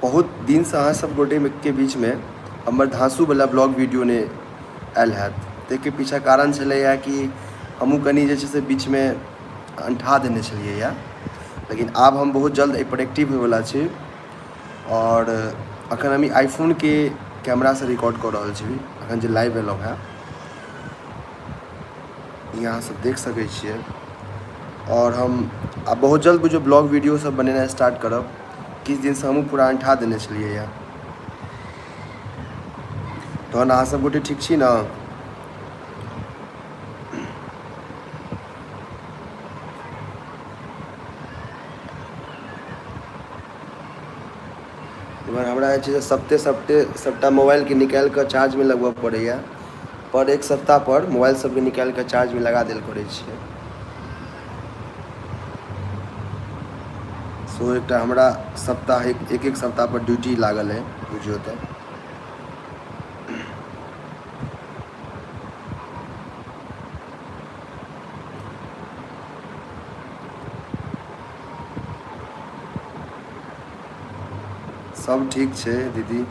बहुत दिन से अहाँ सब गोटे के बीच में हमर धांसू वाला ब्लॉग वीडियो ने आयल हैत। ताहिके पीछा कारण छलैया कि हमहूँ कनि जे छै से बीच में अंठा देने छलियै, लेकिन आब हम बहुत जल्द एहि पर एक्टिव होयवला छी। और अखन हम आईफोन के कैमरा से रिकॉर्ड कर रहल छी। अखन जे लाइव एलहुँ है यहाँ सब देख सकै छियै। और हम अब बहुत जल्द बुझियौ ब्लॉग वीडियो सब बनेनाइ स्टार्ट करब। किछु दिन से हमहूँ पूरा अंठा देने छलियै। तहन अहाँ सब गोटे ठीक छी ने? एमहर हमरा जे छै से सबटा मोबाइल के निकालि कऽ चार्ज में लगबऽ पड़ैया। पर एक सप्ताह पर मोबाइल सबके निकालि कऽ चार्ज में लगा देल करै छियै। सो एकटा हमरा साप्ताहिक एक सप्ताह पर ड्यूटी लागल है बुझियौ तऽ। सब ठीक छै दीदी।